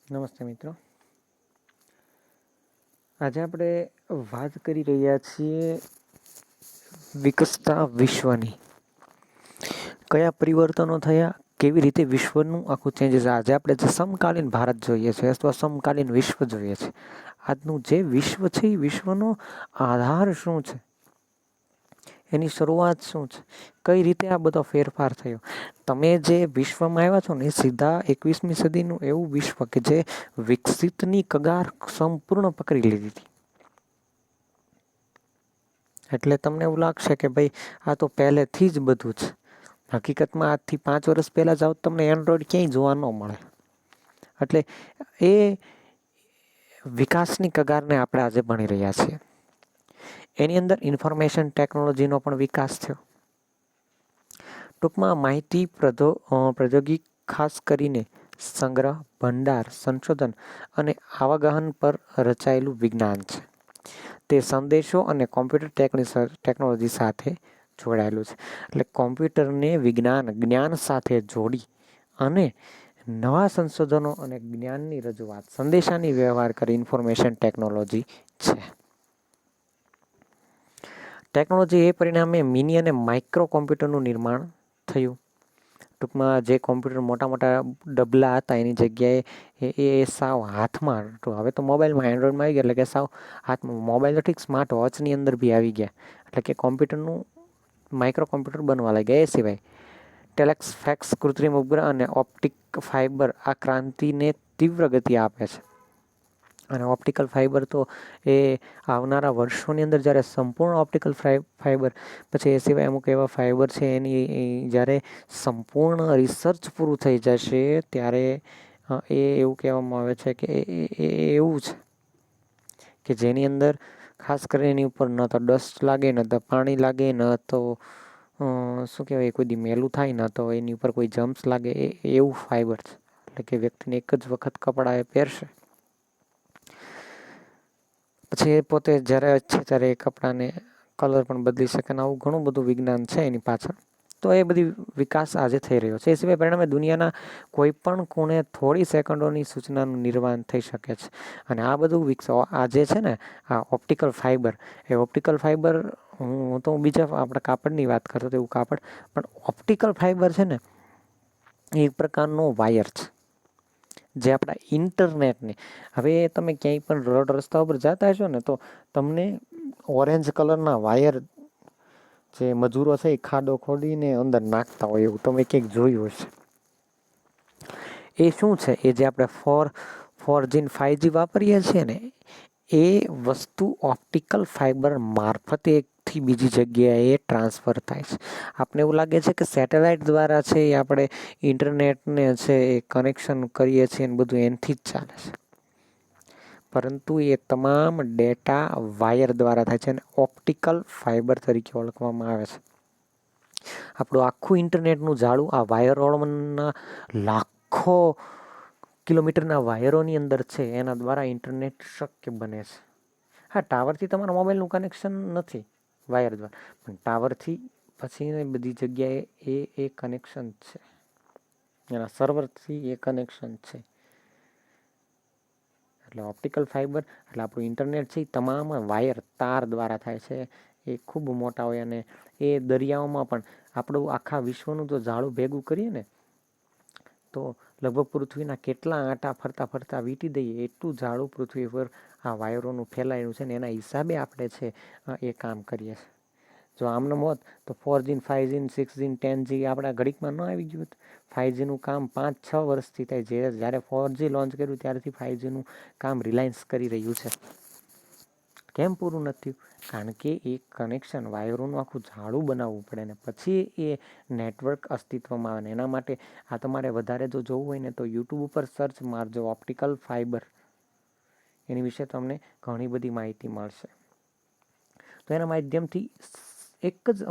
નમસ્તે મિત્રો, આજે આપણે વાત કરી રહ્યા છીએ વિકસતા વિશ્વની. કયા પરિવર્તનો થયા, કેવી રીતે વિશ્વનું આખું ચેન્જીસ. આજે આપણે જે સમકાલીન ભારત જોઈએ છે અથવા સમકાલીન વિશ્વ જોઈએ છે, આજનું જે વિશ્વ છે એ વિશ્વનો આધાર શું છે, એની શરૂઆત શું છે, કઈ રીતે આ બધો ફેરફાર થયો. તમે જે વિશ્વમાં આવ્યા છો ને એ સીધા 21મી સદીનું એવું વિશ્વ કે જે વિકસિતની કગાર સંપૂર્ણ પકડી લીધી હતી. એટલે તમને એવું લાગશે કે ભાઈ આ તો પહેલેથી જ બધું છે. હકીકતમાં આજથી 5 વર્ષ પહેલાં જાઓ તમને એન્ડ્રોઈડ ક્યાંય જોવા ન મળે. એટલે એ વિકાસની કગારને આપણે આજે ભણી રહ્યા છીએ. એની અંદર ઇન્ફોર્મેશન ટેકનોલોજીનો પણ વિકાસ થયો. ટૂંકમાં માહિતી પ્રૌદ્યોગિક ખાસ કરીને સંગ્રહ, ભંડાર, સંશોધન અને આવાગહન પર રચાયેલું વિજ્ઞાન છે. તે સંદેશો અને કોમ્પ્યુટર ટેકનોલોજી સાથે જોડાયેલું છે. એટલે કોમ્પ્યુટરને જ્ઞાન સાથે જોડી અને નવા સંશોધનો અને જ્ઞાનની રજૂઆત, સંદેશાની વ્યવહાર કરી ઇન્ફોર્મેશન ટેકનોલોજી છે. ટેકનોલોજી એ પરિણામે મિની અને માઇક્રો કોમ્પ્યુટરનું નિર્માણ થયું. ટૂંકમાં જે કોમ્પ્યુટર મોટા મોટા ડબલા હતા એની જગ્યાએ એ સાવ હાથમાં, હવે તો મોબાઈલમાં એન્ડ્રોઈડમાં આવી ગયા એટલે કે સાવ હાથમાં. મોબાઈલ તો ઠીક, સ્માર્ટ વોચની અંદર બી આવી ગયા. એટલે કે કોમ્પ્યુટરનું માઇક્રો કોમ્પ્યુટર બનવા લાગ્યા. એ સિવાય ટેલેક્સ, ફેક્સ, કૃત્રિમ ઉપગ્રહ અને ઓપ્ટિક ફાઇબર આ ક્રાંતિને તીવ્ર ગતિ આપે છે. અને ઓપ્ટિકલ ફાઇબર તો એ આવનારા વર્ષોની અંદર જ્યારે સંપૂર્ણ ઓપ્ટિકલ ફાઇબર, પછી એ સિવાય અમુક એવા ફાઇબર છે એની જ્યારે સંપૂર્ણ રિસર્ચ પૂરું થઈ જશે ત્યારે એ એવું કહેવામાં આવે છે કે એ એવું છે કે જેની અંદર ખાસ કરીને એની ઉપર ન તો ડસ્ટ લાગે, ન તો પાણી લાગે, ન તો શું કહેવાય કોઈ દી મેલું થાય, ન તો એની ઉપર કોઈ જમ્પ્સ લાગે. એવું ફાઇબર છે. એટલે કે વ્યક્તિને એક જ વખત કપડાં એ પહેરશે પછી એ પોતે જ્યારે છે ત્યારે એ કપડાને કલર પણ બદલી શકે ને આવું ઘણું બધું વિજ્ઞાન છે એની પાછળ. તો એ બધી વિકાસ આજે થઈ રહ્યો છે. એ સિવાય પરિણામે દુનિયાના કોઈ પણ ખૂણે થોડી સેકન્ડોની સૂચનાનું નિર્માણ થઈ શકે છે. અને આ બધું આજે છે ને આ ઓપ્ટિકલ ફાઇબર, એ ઓપ્ટિકલ ફાઇબર હું તો બીજા આપણે કાપડની વાત કરતો હતો એવું કાપડ, પણ ઓપ્ટિકલ ફાઇબર છે ને એ એક પ્રકારનો વાયર છે જે આપણા ઇન્ટરનેટને, હવે તમે ક્યાંય પણ રોડ રસ્તા ઉપર જતા હશો ને તો તમને ઓરેન્જ કલરના વાયર જે મજૂરો છે એ ખાડો ખોડીને અંદર નાખતા હોય એવું તમે ક્યાંક જોયું હશે. એ શું છે? એ જે આપણે 4G ને 5G વાપરીએ છીએ ને એ વસ્તુ ઓપ્ટિકલ ફાઇબર મારફતે એકથી બીજી જગ્યાએ ટ્રાન્સફર થાય છે. આપને એવું લાગે છે કે સેટેલાઇટ દ્વારા છે એ આપણે ઇન્ટરનેટને છે એ કનેક્શન કરીએ છીએ ને બધું એનાથી જ ચાલે છે. પરંતુ એ તમામ ડેટા વાયર દ્વારા થાય છે અને ઓપ્ટિકલ ફાઇબર તરીકે ઓળખવામાં આવે છે. આપણું આખું ઇન્ટરનેટનું જાળું આ વાયરોના લાખો કિલોમીટરના વાયરોની અંદર છે, એના દ્વારા ઇન્ટરનેટ શક્ય બને છે. હા, ટાવરથી તમારા મોબાઈલનું કનેક્શન નથી વાયર દ્વારા, પણ ટાવરથી પછી બધી જગ્યાએ એ કનેક્શન છે, એના સર્વરથી એ કનેક્શન છે. એટલે ઓપ્ટિકલ ફાઇબર એટલે આપણું ઇન્ટરનેટ છે એ તમામ વાયર તાર દ્વારા થાય છે. એ ખૂબ મોટા હોય અને એ દરિયાઓમાં પણ આપણું આખા વિશ્વનું જો જાળું ભેગું કરીએ ને તો લગભગ પૃથ્વીના કેટલા આંટા ફરતા ફરતા વીંટી દઈએ એટલું જાળું પૃથ્વી પર આ વાયરોનું ફેલાયેલું છે ને એના હિસાબે આપણે છે એ કામ કરીએ છીએ. જો આમનું હોત તો 4G, 5G, 6G, 10G આપણા ઘડીકમાં ન આવી ગયું હોત. 5Gનું કામ 5-6 વર્ષથી થાય. જ્યારે 4G લોન્ચ કર્યું ત્યારથી 5Gનું કામ રિલાયન્સ કરી રહ્યું છે. કેમ પૂરું નથી થયું? કારણ કે એ કનેક્શન વાયરોનું આખું જાળું બનાવવું પડે ને પછી એ નેટવર્ક અસ્તિત્વમાં આવે ને એના માટે આ તમારે વધારે જો જોવું હોય ને તો યુટ્યુબ ઉપર સર્ચ મારજો ઓપ્ટિકલ ફાઇબર, એની વિશે તમને ઘણી બધી માહિતી મળશે. તો એના માધ્યમથી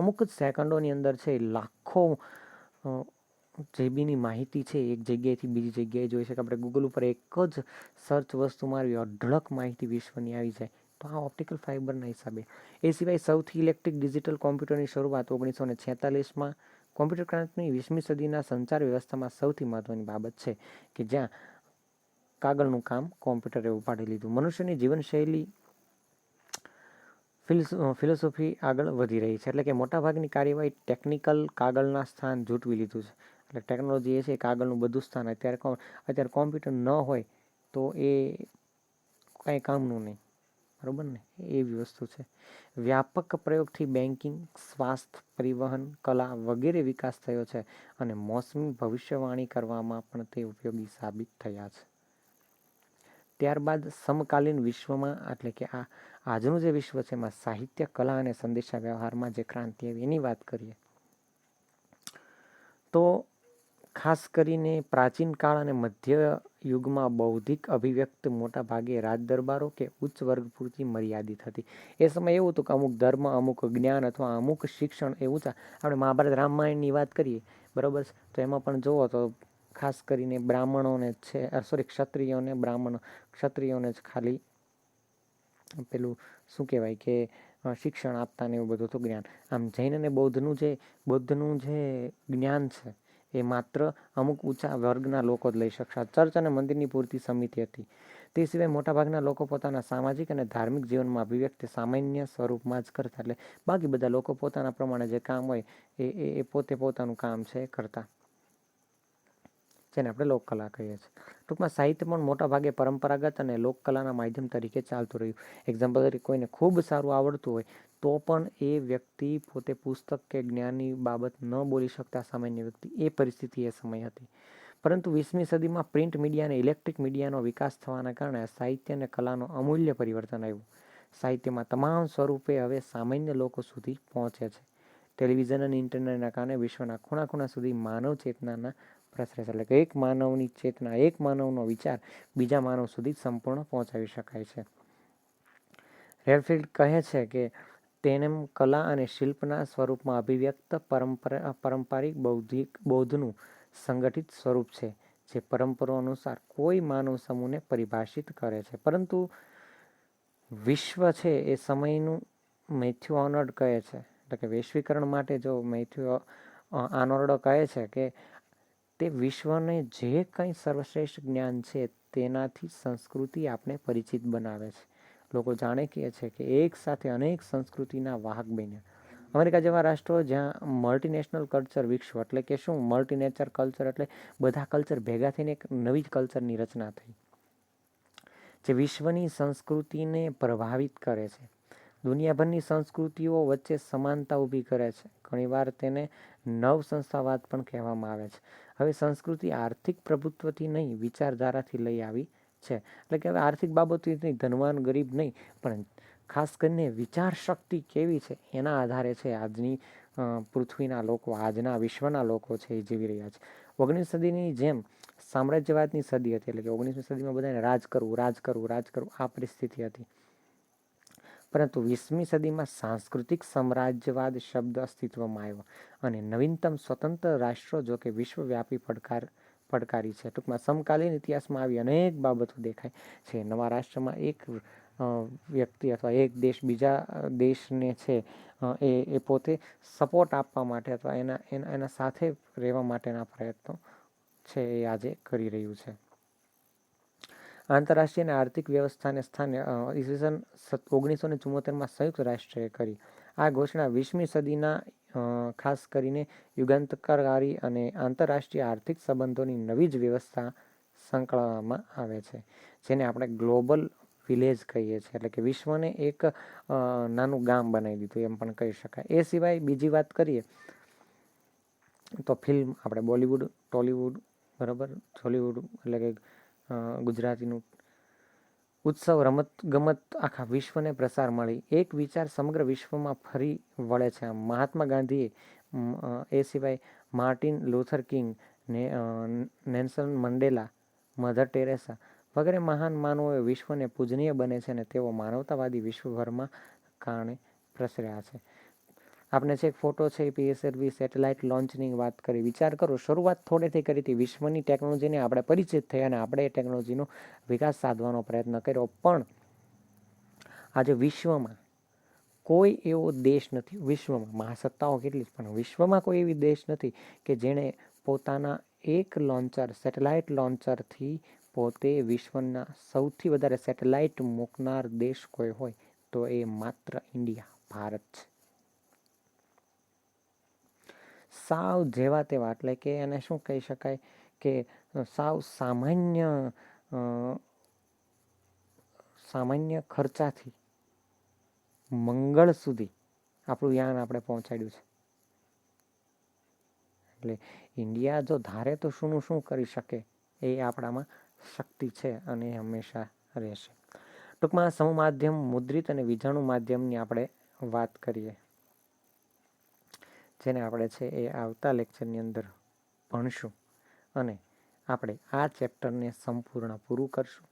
અમુક જ સેકન્ડોની અંદર છે લાખો જીબીની માહિતી છે એક જગ્યાએથી બીજી જગ્યાએ જોઈ શકે. આપણે ગૂગલ ઉપર એક જ સર્ચ વસ્તુ મારવી, અઢળક માહિતી વિશ્વની આવી જાય. તો આ ઓપ્ટિકલ ફાઇબરના હિસાબે. એ સિવાય સૌથી ઇલેક્ટ્રિક ડિજિટલ કોમ્પ્યુટરની શરૂઆત 1946માં. કોમ્પ્યુટર ક્રાંતિની 20મી સદીના સંચાર વ્યવસ્થામાં સૌથી મહત્વની બાબત છે કે જ્યાં કાગળનું કામ કોમ્પ્યુટરે ઉપાડી લીધું. મનુષ્યની જીવનશૈલી ફિલોસોફી આગળ વધી રહી છે, એટલે કે મોટાભાગની કાર્યવાહી ટેકનિકલ કાગળના સ્થાન ઝૂંટવી લીધું છે. એટલે ટેકનોલોજી એ છે કાગળનું બધું સ્થાન અત્યારે કોમ્પ્યુટર ન હોય તો એ કાંઈ કામનું નહીં, બરાબર ને, એવી વસ્તુ છે. વ્યાપક પ્રયોગથી બેન્કિંગ, સ્વાસ્થ્ય, પરિવહન, કલા વગેરે વિકાસ થયો છે અને મોસમી ભવિષ્યવાણી કરવામાં પણ તે ઉપયોગી સાબિત થયા છે. ત્યારબાદ સમકાલીન વિશ્વમાં, એટલે કે આજનું જે વિશ્વ છે એમાં સાહિત્ય, કલા અને સંદેશા વ્યવહારમાં જે ક્રાંતિ આવી એની વાત કરીએ તો ખાસ કરીને પ્રાચીન કાળ અને મધ્ય યુગમાં બૌદ્ધિક અભિવ્યક્તિ મોટા ભાગે રાજદરબારો કે ઉચ્ચ વર્ગ પૂરતી મર્યાદિત હતી. એ સમય એવું હતું કે અમુક ધર્મ, અમુક જ્ઞાન અથવા અમુક શિક્ષણ એવું છે. આપણે મહાભારત રામાયણની વાત કરીએ, બરાબર છે, તો એમાં પણ જુઓ તો ખાસ કરીને બ્રાહ્મણોને છે, ક્ષત્રિયોને જ ખાલી પેલું શું કહેવાય કે શિક્ષણ આપતા ને એવું બધું હતું, જ્ઞાન. આમ જૈન અને બૌદ્ધનું જે જ્ઞાન છે એ માત્ર અમુક ઊંચા વર્ગના લોકો જ લઈ શકતા. ચર્ચ અને મંદિરની પૂરતી સમિતિ હતી. તે સિવાય મોટાભાગના લોકો પોતાના સામાજિક અને ધાર્મિક જીવનમાં અભિવ્યક્તિ સામાન્ય સ્વરૂપમાં જ કરતા. એટલે બાકી બધા લોકો પોતાના પ્રમાણે જે કામ હોય એ પોતે પોતાનું કામ છે કરતા, જેને આપણે લોકકલા કહીએ છીએ. ટૂંકમાં સાહિત્ય પણ મોટાભાગે પરંપરાગત અને લોકકલાના માધ્યમ તરીકે ચાલતું રહ્યું. એક્ઝામ્પલ તરીકે કોઈને ખૂબ સારું આવડતું હોય તો પણ એ વ્યક્તિ પોતે પુસ્તક કે જ્ઞાનની બાબત ન બોલી શકતા સામાન્ય વ્યક્તિ, એ પરિસ્થિતિ એ સમય હતી. પરંતુ 20મી સદીમાં પ્રિન્ટ મીડિયા અને ઇલેક્ટ્રિક મીડિયાનો વિકાસ થવાના કારણે સાહિત્ય અને કલાનો અમૂલ્ય પરિવર્તન આવ્યું. સાહિત્યમાં તમામ સ્વરૂપે હવે સામાન્ય લોકો સુધી પહોંચે છે. ટેલિવિઝન અને ઇન્ટરનેટના કારણે વિશ્વના ખૂણા ખૂણા સુધી માનવ ચેતનાના પ્રસરે છે. એટલે કે એક માનવની ચેતના, એક માનવનો વિચાર બીજા માનવ સુધી સંપૂર્ણ પહોંચાવી શકાય છે. રેડફિલ્ડ કહે છે કે તેનેમ કલા અને શિલ્પના સ્વરૂપમાં અભિવ્યક્ત પારંપરિક બૌદ્ધનું સંગઠિત સ્વરૂપ છે, જે પરંપરાઓ અનુસાર કોઈ માનવ સમૂહને પરિભાષિત કરે છે. પરંતુ વિશ્વ છે એ સમયનું મેથ્યુ આર્નોલ્ડ કહે છે, એટલે કે વૈશ્વિકરણ માટે જો મેથ્યુ આર્નોલ્ડ કહે છે કે તે વિશ્વને જે કંઈ સર્વશ્રેષ્ઠ જ્ઞાન છે તેનાથી સંસ્કૃતિ આપણે પરિચિત બનાવે છે. લોકો જાણે કહે છે કે એક સાથે અનેક સંસ્કૃતિના વાહક બન્યા. અમેરિકા જેવા રાષ્ટ્રો જ્યાં મલ્ટીનેશનલ કલ્ચર વિકસ્યું, એટલે કે શું મલ્ટીનેચર કલ્ચર, એટલે બધા કલ્ચર ભેગા થઈને એક નવી કલ્ચરની રચના થઈ, જે વિશ્વની સંસ્કૃતિને પ્રભાવિત કરે છે. દુનિયાભરની સંસ્કૃતિઓ વચ્ચે સમાનતા ઊભી કરે છે. ઘણીવાર તેને નવ સંસ્થાવાદ પણ કહેવામાં આવે છે. હવે સંસ્કૃતિ આર્થિક પ્રભુત્વથી નહીં, વિચારધારાથી લઈ આવી છે. એટલે કે હવે આર્થિક બાબતથી નહીં, ધનવાન ગરીબ નહીં, પણ ખાસ કરીને વિચાર શક્તિ કેવી છે એના આધારે છે આજની પૃથ્વીના લોકો, આજના વિશ્વના લોકો છે એ જીવી રહ્યા છે. 19મી સદીની જેમ સામ્રાજ્યવાદની સદી હતી, એટલે કે 19મી સદીમાં બધાને રાજ કરવું આ પરિસ્થિતિ હતી. પરંતુ 20મી સદીમાં સાંસ્કૃતિક સામ્રાજ્યવાદ શબ્દ અસ્તિત્વમાં આવ્યો અને નવીનતમ સ્વતંત્ર રાષ્ટ્રો જો કે વિશ્વવ્યાપી પડકારી છે. ટૂંકમાં સમકાલીન ઇતિહાસમાં આવી અનેક બાબતો દેખાય છે. નવા રાષ્ટ્રમાં એક વ્યક્તિ અથવા એક દેશ બીજા દેશને છે એ પોતે સપોર્ટ આપવા માટે અથવા એના સાથે રહેવા માટેના પ્રયત્નો છે એ આજે કરી રહ્યું છે. આંતરરાષ્ટ્રીય અને આર્થિક વ્યવસ્થાને સ્થાને ઈસવીસન 1974માં સંયુક્ત રાષ્ટ્રએ કરી. આ ઘોષણા 20મી સદીના ખાસ કરીને યુગાંતરકારી અને આંતરરાષ્ટ્રીય આર્થિક સંબંધોની નવી જ વ્યવસ્થા સંકળાવવામાં આવે છે, જેને આપણે ગ્લોબલ વિલેજ કહીએ છીએ. એટલે કે વિશ્વને એક નાનું ગામ બનાવી દીધું એમ પણ કહી શકાય. એ સિવાય બીજી વાત કરીએ તો ફિલ્મ, આપણે બોલિવૂડ, ટોલિવૂડ, બરાબર, હોલિવૂડ, એટલે કે ગુજરાતીનું ઉત્સવ, રમત ગમત આખા વિશ્વને પ્રસાર મળી. એક વિચાર સમગ્ર વિશ્વમાં ફરી વળે છે. મહાત્મા ગાંધીએ, એ સિવાય Martin Luther King, Nelson Mandela, Mother Teresa વગેરે મહાન માનવોએ વિશ્વને પૂજનીય બને છે અને તેઓ માનવતાવાદી વિશ્વભરમાં કારણે પ્રસર્યા છે. આપણે છે એક ફોટો છે PSLV સેટેલાઇટ લોન્ચની વાત કરી. વિચાર કરો, શરૂઆત થોડેથી કરી હતી. વિશ્વની ટેકનોલોજીને આપણે પરિચિત થયા અને આપણે એ ટેકનોલોજીનો વિકાસ સાધવાનો પ્રયત્ન કર્યો. પણ આજે વિશ્વમાં કોઈ એવો દેશ નથી, વિશ્વમાં મહાસત્તાઓ કેટલી પણ વિશ્વમાં કોઈ એવી દેશ નથી કે જેણે પોતાના એક લોન્ચર, સેટેલાઇટ લોન્ચરથી પોતે વિશ્વના સૌથી વધારે સેટેલાઇટ મૂકનાર દેશ કોઈ હોય તો એ માત્ર ઇન્ડિયા, ભારત છે. સાવ જેવા તેવા, એટલે કે એને શું કહી શકાય કે સાવ સામાન્ય ખર્ચાથી મંગળ સુધી આપણું યાન આપણે પહોંચાડ્યું છે. એટલે ઇન્ડિયા જો ધારે તો શું કરી શકે, એ આપણામાં શક્તિ છે અને એ હંમેશા રહેશે. ટૂંકમાં સમૂહ માધ્યમ, મુદ્રિત અને વિજાણુ માધ્યમની આપણે વાત કરીએ, જેને આપણે છે એ આવતા લેક્ચરની અંદર ભણશું અને આપણે આ ચેપ્ટરને સંપૂર્ણ પૂરું કરશું.